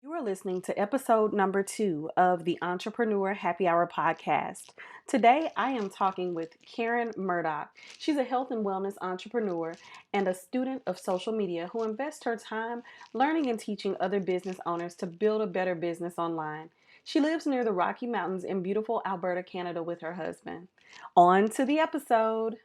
You are listening to episode number 2 of the Entrepreneur Happy Hour podcast. Today, I am talking with Karen Murdoch. She's a health and wellness entrepreneur and a student of social media who invests her time learning and teaching other business owners to build a better business online. She lives near the Rocky Mountains in beautiful Alberta, Canada with her husband. On to the episode.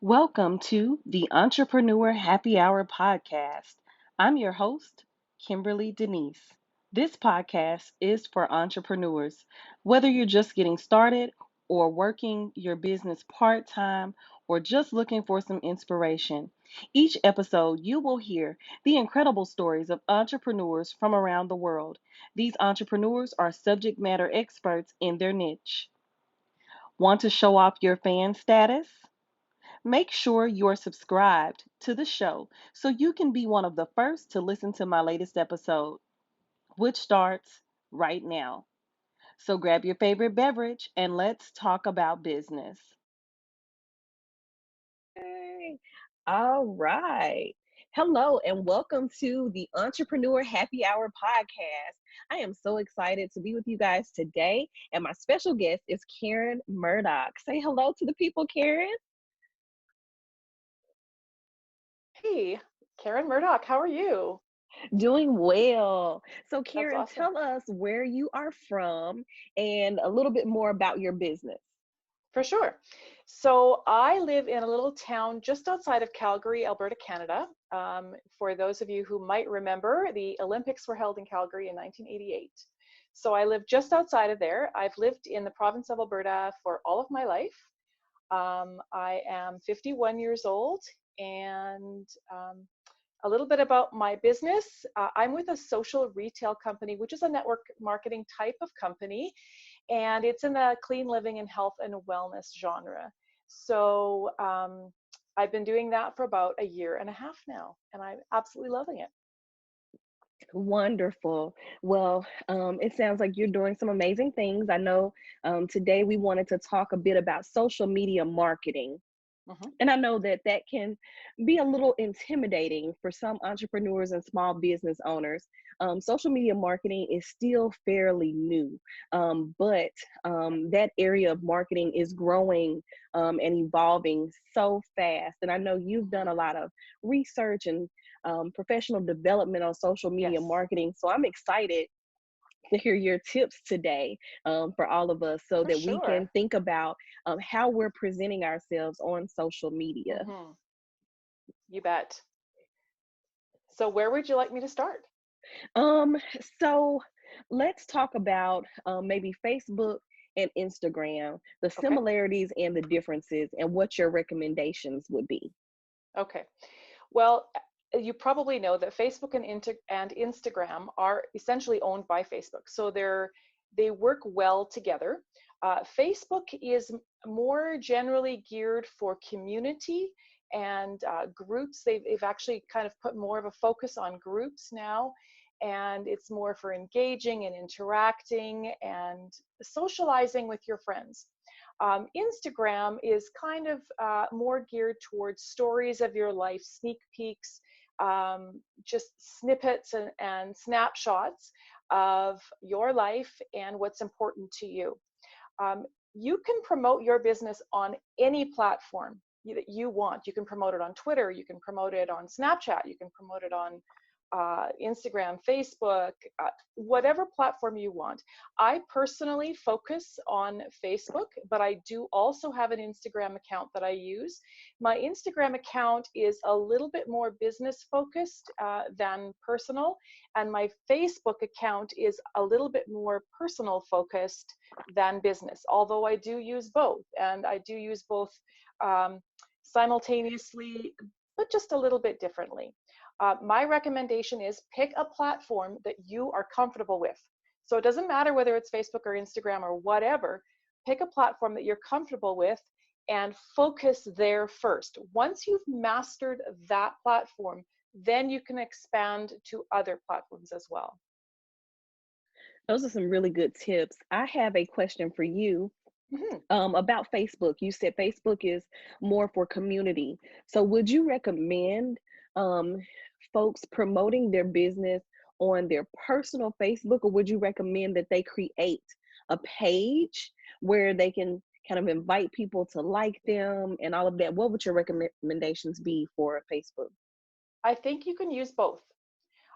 Welcome to the Entrepreneur Happy Hour podcast. I'm your host, Kimberly Denise. This podcast is for entrepreneurs. Whether you're just getting started or working your business part time or just looking for some inspiration, each episode you will hear the incredible stories of entrepreneurs from around the world. These entrepreneurs are subject matter experts in their niche. Want to show off your fan status? Make sure you're subscribed to the show so you can be one of the first to listen to my latest episode, which starts right now. So grab your favorite beverage and let's talk about business. Hey. All right. Hello and welcome to the Entrepreneur Happy Hour podcast. I am so excited to be with you guys today, and my special guest is Karen Murdoch. Say hello to the people, Karen. Hey, Karen Murdoch, how are you? Doing well. So, That's Karen, awesome. tell us where you are from and a little bit more about your business. For sure. So I live in a little town just outside of Calgary, Alberta, Canada. For those of you who might remember, the Olympics were held in Calgary in 1988. So I live just outside of there. I've lived in the province of Alberta for all of my life. I am 51 years old, and a little bit about my business. I'm with a social retail company, which is a network marketing type of company, and it's in the clean living and health and wellness genre. So I've been doing that for about a year and a half now, and I'm absolutely loving it. Wonderful. Well, it sounds like you're doing some amazing things. I know today we wanted to talk a bit about social media marketing. Hmm. And I know that that can be a little intimidating for some entrepreneurs and small business owners. Social media marketing is still fairly new, but that area of marketing is growing and evolving so fast. And I know you've done a lot of research and professional development on social media Yes, marketing. So I'm excited to hear your tips today for all of us so for that we can sure. think about how we're presenting ourselves on social media. Hmm. You bet. So where would you like me to start? Um, so let's talk about maybe Facebook and Instagram, the Okay. similarities and the differences, and what your recommendations would be. Okay. Well, you probably know that Facebook and Instagram are essentially owned by Facebook, so they work well together. Facebook is more generally geared for community and groups. They've actually kind of put more of a focus on groups now, and it's more for engaging and interacting and socializing with your friends. Instagram is kind of more geared towards stories of your life, sneak peeks, just snippets and snapshots of your life and what's important to you. You can promote your business on any platform that you want. You can promote it on Twitter, you can promote it on Snapchat, you can promote it on Instagram, Facebook, whatever platform you want. I personally focus on Facebook, but I do also have an Instagram account that I use. My Instagram account is a little bit more business focused than personal, and my Facebook account is a little bit more personal focused than business, although I do use both, and I do use both um, simultaneously, but just a little bit differently. My recommendation is pick a platform that you are comfortable with. So it doesn't matter whether it's Facebook or Instagram or whatever, pick a platform that you're comfortable with and focus there first. Once you've mastered that platform, then you can expand to other platforms as well. Those are some really good tips. I have a question for you Mhm. about Facebook. You said Facebook is more for community. So, would you recommend um, folks promoting their business on their personal Facebook, or would you recommend that they create a page where they can kind of invite people to like them and all of that? What would your recommendations be for Facebook? I think you can use both.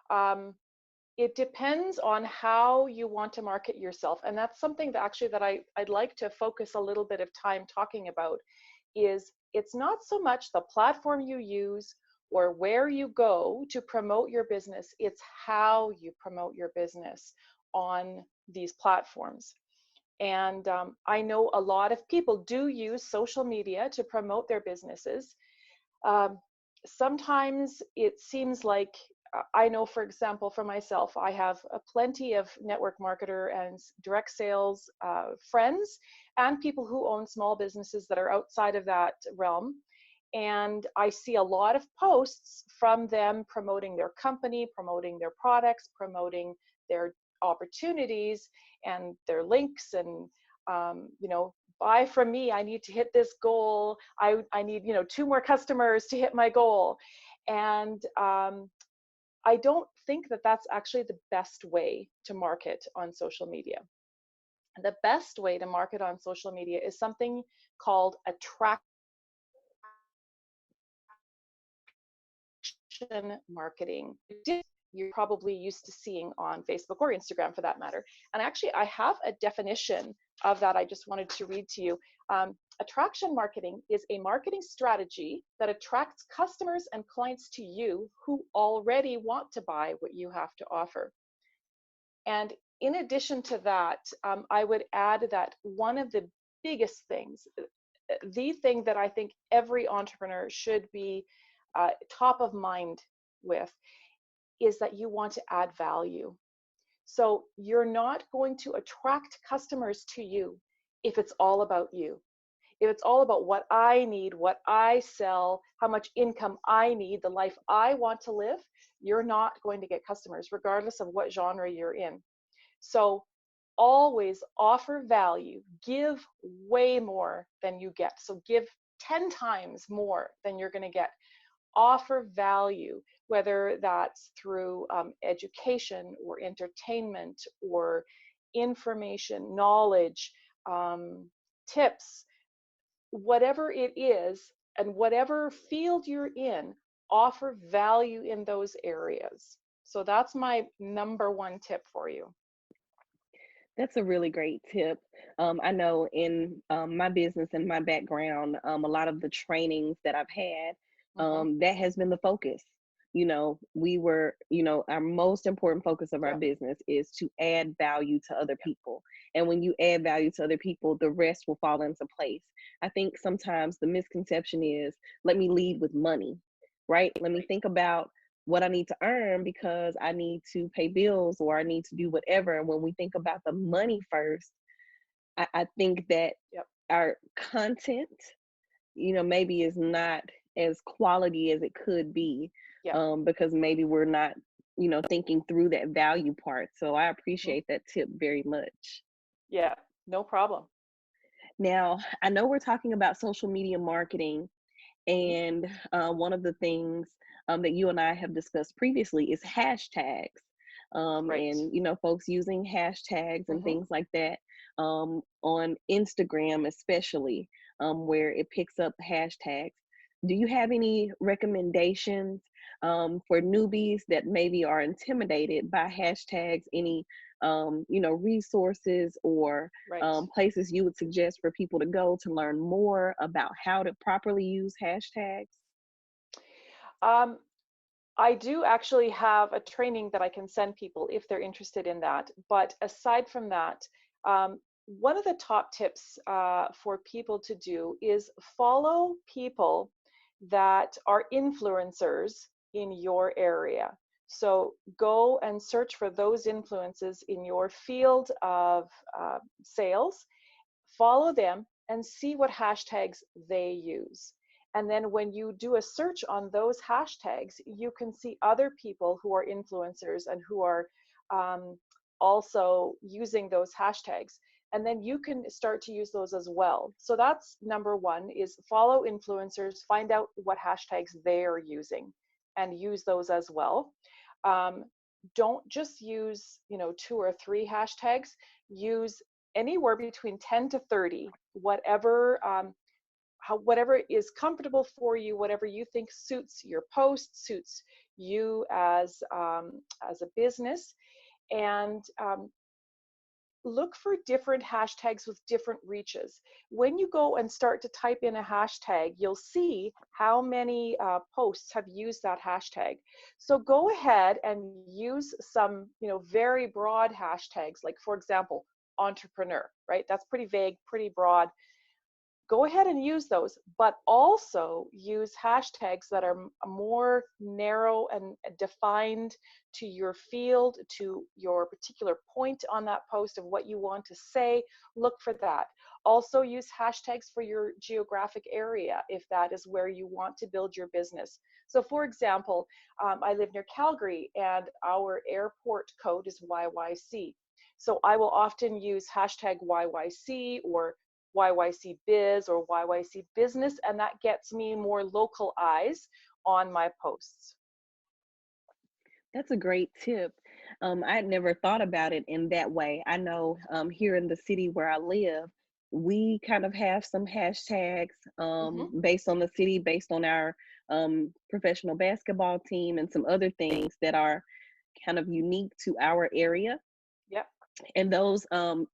Um, it depends on how you want to market yourself, and that's something that actually that I'd like to focus a little bit of time talking about. Is it's not so much the platform you use or where you go to promote your business, it's how you promote your business on these platforms. And I know a lot of people do use social media to promote their businesses. um, Sometimes it seems like I know, for example, for myself, I have plenty of network marketer and direct sales friends and people who own small businesses that are outside of that realm. And I see a lot of posts from them promoting their company, promoting their products, promoting their opportunities and their links and buy from me, I need to hit this goal, I need 2 more customers to hit my goal. And I don't think that that's actually the best way to market on social media. The best way to market on social media is something called attraction marketing. You're probably used to seeing on Facebook or Instagram for that matter. And actually, I have a definition of that I just wanted to read to you. Attraction marketing is a marketing strategy that attracts customers and clients to you who already want to buy what you have to offer. And in addition to that, I would add that one of the biggest things, the thing that I think every entrepreneur should be top of mind with, is that you want to add value. So you're not going to attract customers to you if it's all about you. If it's all about what I need, what I sell, how much income I need, the life I want to live, you're not going to get customers, regardless of what genre you're in. So always offer value, give way more than you get. So give 10 times more than you're going to get. Offer value, whether that's through education or entertainment or information, knowledge, tips, whatever it is, and whatever field you're in, offer value in those areas. So that's my number one tip for you. That's a really great tip. I know in my business and my background, a lot of the trainings that I've had, Hmm. that has been the focus. Our most important focus of our Yeah, business is to add value to other yeah, people. And when you add value to other people, the rest will fall into place. I think sometimes the misconception is, let me lead with money, right? Let me right. think about what I need to earn because I need to pay bills or I need to do whatever. And when we think about the money first, I think that Yep, our content, maybe is not as quality as it could be, yep. because maybe we're not, thinking through that value part. So I Hmm. appreciate that tip very much. Yeah, no problem. Now, I know we're talking about social media marketing. Hmm. And one of the things that you and I have discussed previously is hashtags. Right. And, folks using hashtags and Hmm. things like that on Instagram, especially where it picks up hashtags. Do you have any recommendations for newbies that maybe are intimidated by hashtags? Any, resources or Right. places you would suggest for people to go to learn more about how to properly use hashtags? Um, I do actually have a training that I can send people if they're interested in that. But aside from that, one of the top tips for people to do is follow people that are influencers in your area. So go and search for those influences in your field of sales, follow them and see what hashtags they use. And then when you do a search on those hashtags, you can see other people who are influencers and who are um, also using those hashtags. And then you can start to use those as well. So that's number one, is follow influencers, find out what hashtags they're using and use those as well. Um, don't just use, 2 or 3 hashtags. Use anywhere between 10 to 30, whatever is comfortable for you, whatever you think suits your post, suits you as a business. And look for different hashtags with different reaches. When you go and start to type in a hashtag, you'll see how many posts have used that hashtag. So go ahead and use some, very broad hashtags, like for example, entrepreneur, right? That's pretty vague, pretty broad. Go ahead and use those, but also use hashtags that are more narrow and defined to your field, to your particular point on that post of what you want to say. Look for that. Also use hashtags for your geographic area if that is where you want to build your business. So for example, I live near Calgary and our airport code is YYC. So I will often use hashtag YYC or YYC Biz or YYC Business, and that gets me more local eyes on my posts. That's a great tip. I had never thought about it in that way. I know here in the city where I live, we kind of have some hashtags Mm-hmm. based on the city, based on our professional basketball team, and some other things that are kind of unique to our area. Yep. And those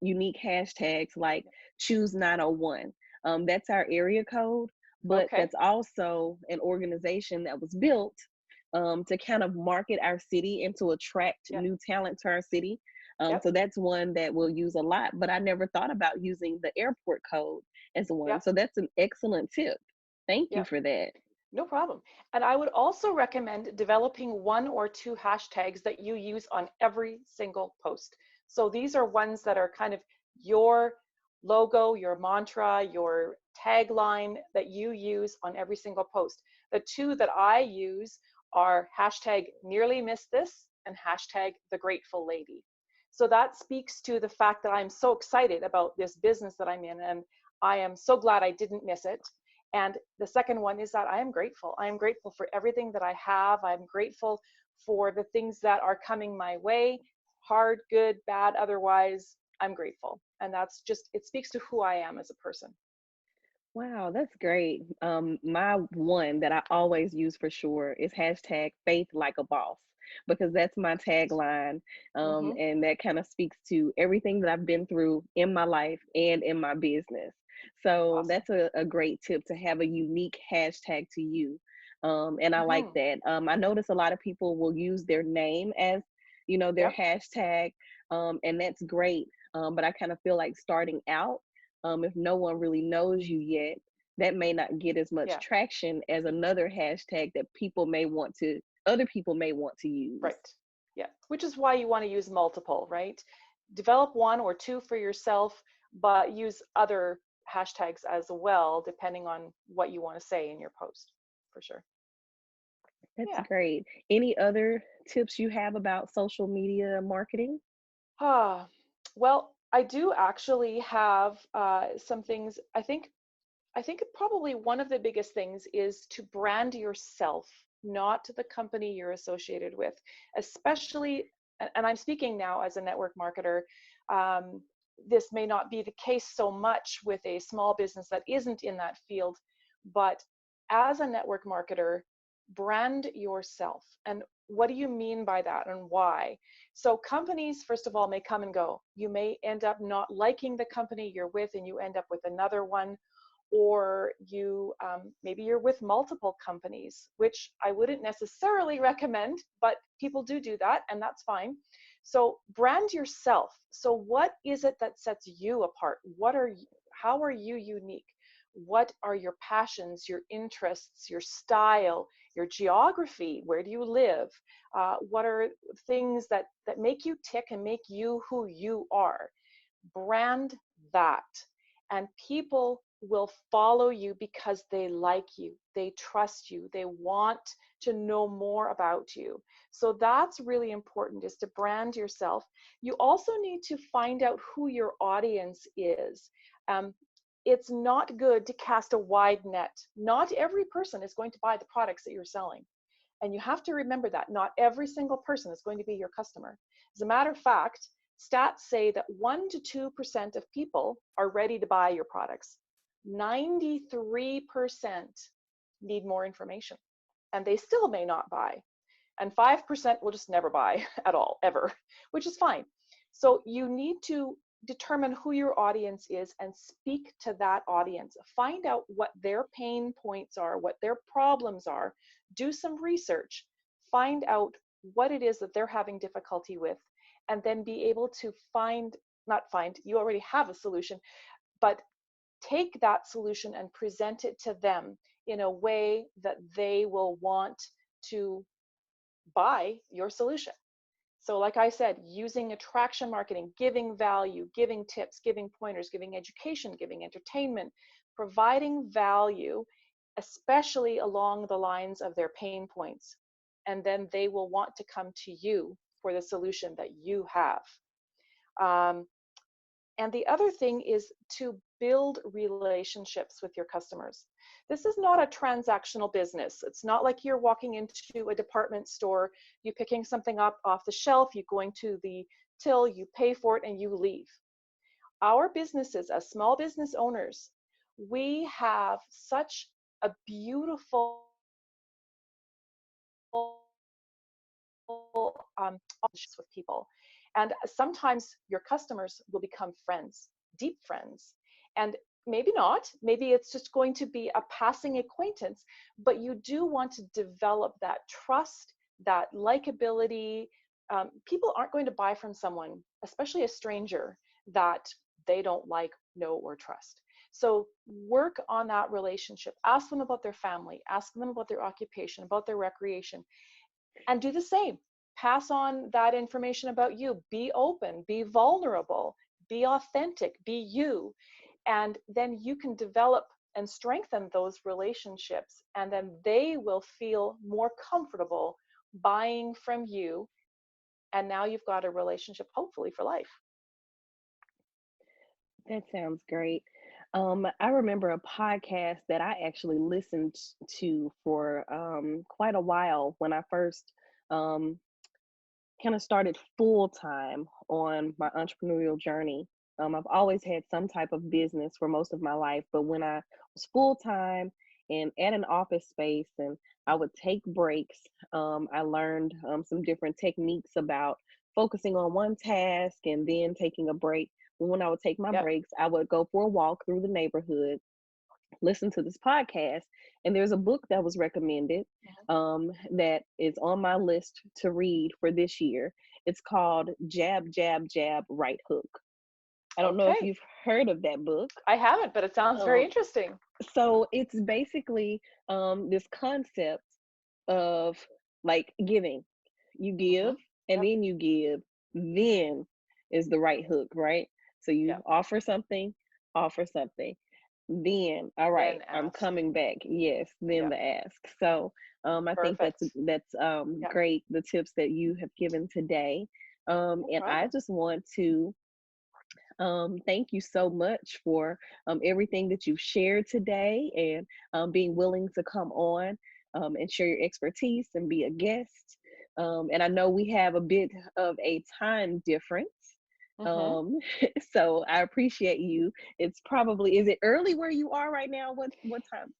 unique hashtags like choose 901, that's our area code, but Okay. that's also an organization that was built to kind of market our city and to attract Yep. new talent to our city. Yep. So that's one that we'll use a lot, but I never thought about using the airport code as one. Yep. So that's an excellent tip. Thank you Yep. for that. No problem. And I would also recommend developing 1 or 2 hashtags that you use on every single post. So these are ones that are kind of your logo, your mantra, your tagline that you use on every single post. The 2 that I use are hashtag nearly missed this and hashtag the grateful lady. So that speaks to the fact that I'm so excited about this business that I'm in, and I am so glad I didn't miss it. And the second one is that I am grateful. I am grateful for everything that I have. I'm grateful for the things that are coming my way, hard, good, bad, otherwise. I'm grateful. And that's just, it speaks to who I am as a person. Wow, that's great. My one that I always use for sure is hashtag faith like a boss, because that's my tagline. Mm-hmm. And that kind of speaks to everything that I've been through in my life and in my business. So Awesome. that's a great tip to have a unique hashtag to you. And I like Mm-hmm. that. I notice a lot of people will use their name as, their Yep. hashtag, and that's great. But I kind of feel like starting out, if no one really knows you yet, that may not get as much Yeah. traction as another hashtag that other people may want to use. Right. Yeah. Which is why you want to use multiple, right? Develop 1 or 2 for yourself, but use other hashtags as well, depending on what you want to say in your post, for sure. That's Yeah. great. Any other tips you have about social media marketing? Ah, well, I do actually have some things. I think probably one of the biggest things is to brand yourself, not the company you're associated with, especially, and I'm speaking now as a network marketer. Um, this may not be the case so much with a small business that isn't in that field, but as a network marketer, brand yourself. And what do you mean by that and why? So companies, first of all, may come and go. You may end up not liking the company you're with and you end up with another one, or you maybe you're with multiple companies, which I wouldn't necessarily recommend, but people do that, and that's fine. So brand yourself. So what is it that sets you apart? How are you unique? What are your passions, your interests, your style, your geography? Where do you live? What are things that make you tick and make you who you are? Brand that, and people will follow you because they like you, they trust you, they want to know more about you. So that's really important, is to brand yourself. You also need to find out who your audience is. Um, it's not good to cast a wide net. Not every person is going to buy the products that you're selling. And you have to remember that not every single person is going to be your customer. As a matter of fact, stats say that 1 to 2% of people are ready to buy your products. 93% need more information, and they still may not buy. And 5% will just never buy at all, ever, which is fine. So you need to determine who your audience is and speak to that audience. Find out what their pain points are, what their problems are. Do some research. Find out what it is that they're having difficulty with, and then be able to not find, you already have a solution, but take that solution and present it to them in a way that they will want to buy your solution. So like I said, using attraction marketing, giving value, giving tips, giving pointers, giving education, giving entertainment, providing value, especially along the lines of their pain points. And then they will want to come to you for the solution that you have. Um, and the other thing is to build relationships with your customers. This is not a transactional business. It's not like you're walking into a department store, you picking something up off the shelf, you going to the till, you pay for it, and you leave. Our businesses, as small business owners, we have such a beautiful with people. And sometimes your customers will become friends, deep friends. And maybe not, maybe it's just going to be a passing acquaintance, but you do want to develop that trust, that likability. People aren't going to buy from someone, especially a stranger, that they don't like, know, or trust. So work on that relationship. Ask them about their family, ask them about their occupation, about their recreation, and do the same. Pass on that information about you. Be open, be vulnerable, be authentic, be you. And then you can develop and strengthen those relationships. And then they will feel more comfortable buying from you. And now you've got a relationship, hopefully, for life. That sounds great. I remember a podcast that I actually listened to for quite a while when I first um, kind of started full time on my entrepreneurial journey. I've always had some type of business for most of my life, but when I was full time and at an office space and I would take breaks, I learned some different techniques about focusing on one task and then taking a break. When I would take my Yep. breaks, I would go for a walk through the neighborhood, listen to this podcast, and there's a book that was recommended that is on my list to read for this year. It's called Jab, Jab, Jab, Right Hook. I don't know if Okay. you've heard of that book. I haven't, but it sounds very Um, interesting. so it's basically this concept of like giving. You give Hmm. and Yep. then you give, then is the right hook, right? So you Yep. offer something. Then, all right, Then I'm ask. coming back. Yes, then Yep. the ask. So I think Perfect. that's Yep. great, the tips that you have given today. No And I problem. just want to thank you so much for everything that you've shared today and being willing to come on and share your expertise and be a guest. And I know we have a bit of a time difference. Hmm. Um, so I appreciate you. It's probably, is it early where you are right now? What time?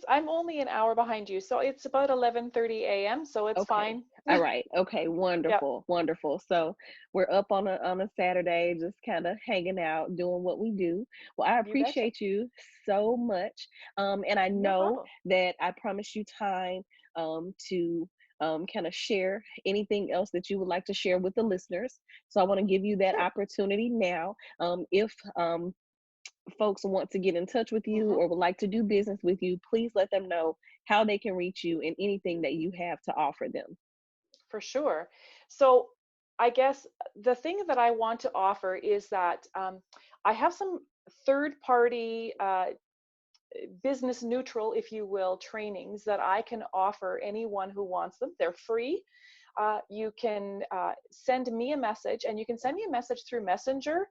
I'm only an hour behind you, so it's about 11:30 a.m., so it's Okay. fine. All right. Okay. Yep, Wonderful. Wonderful. So we're up on a Saturday, just kind of hanging out, doing what we do. Well, I you betcha. appreciate you so much. And I No know problem. that I promised you time to kind of share anything else that you would like to share with the listeners. So I want to give you that Sure. opportunity now. If folks want to get in touch with you Hmm. or would like to do business with you, please let them know how they can reach you and anything that you have to offer them. For sure. So I guess the thing that I want to offer is that I have some third party business neutral, if you will, trainings that I can offer anyone who wants them. They're free. You can send me a message, and you can send me a message through Messenger.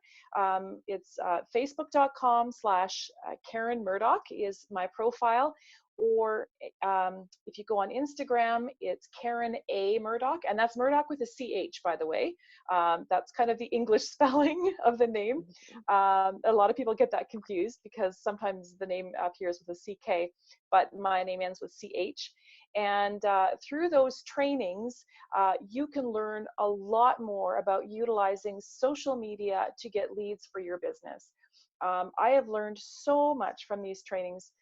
It's facebook.com/Karen Murdoch is my profile. Or if you go on Instagram, it's Karen A. Murdoch, and that's Murdoch with a CH, by the way. That's kind of the English spelling of the name. A lot of people get that confused because sometimes the name appears with a CK, but my name ends with CH. And through those trainings, you can learn a lot more about utilizing social media to get leads for your business. I have learned so much from these trainings.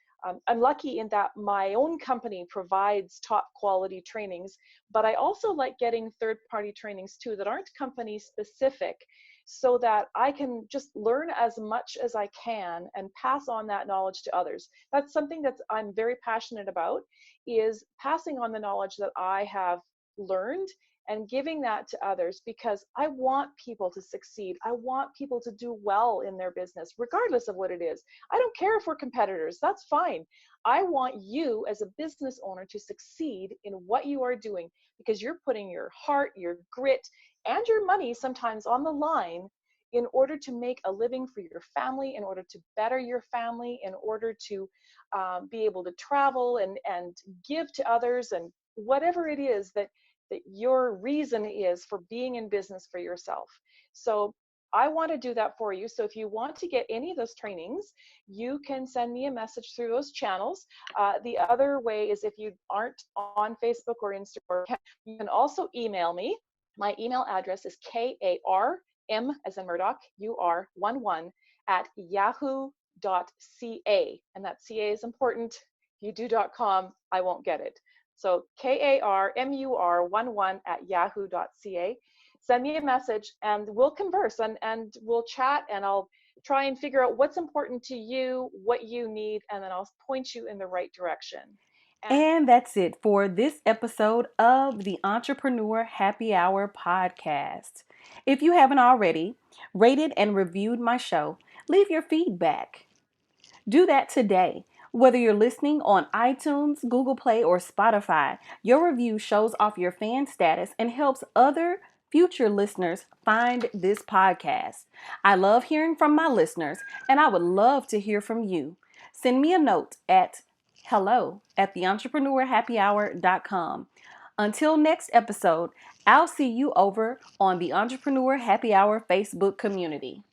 I'm lucky in that my own company provides top quality trainings, but I also like getting third-party trainings too that aren't company specific, so that I can just learn as much as I can and pass on that knowledge to others. That's something that I'm very passionate about, is passing on the knowledge that I have learned and giving that to others, because I want people to succeed. I want people to do well in their business, regardless of what it is. I don't care if we're competitors, that's fine. I want you as a business owner to succeed in what you are doing, because you're putting your heart, your grit, and your money sometimes on the line in order to make a living for your family, in order to better your family, in order to be able to travel and give to others, and whatever it is that your reason is for being in business for yourself. So I want to do that for you. So if you want to get any of those trainings, you can send me a message through those channels. The other way is, if you aren't on Facebook or Instagram, you can also email me. My email address is KARM, as in Murdoch, UR11 at yahoo.ca. And that CA is important. If you do .com, I won't get it. So KARMUR11 at yahoo.ca. Send me a message and we'll converse and we'll chat, and I'll try and figure out what's important to you, what you need, and then I'll point you in the right direction. And that's it for this episode of the Entrepreneur Happy Hour podcast. If you haven't already rated and reviewed my show, leave your feedback. Do that today. Whether you're listening on iTunes, Google Play, or Spotify, your review shows off your fan status and helps other future listeners find this podcast. I love hearing from my listeners, and I would love to hear from you. Send me a note at hello@theentrepreneurhappyhour.com. Until next episode, I'll see you over on the Entrepreneur Happy Hour Facebook community.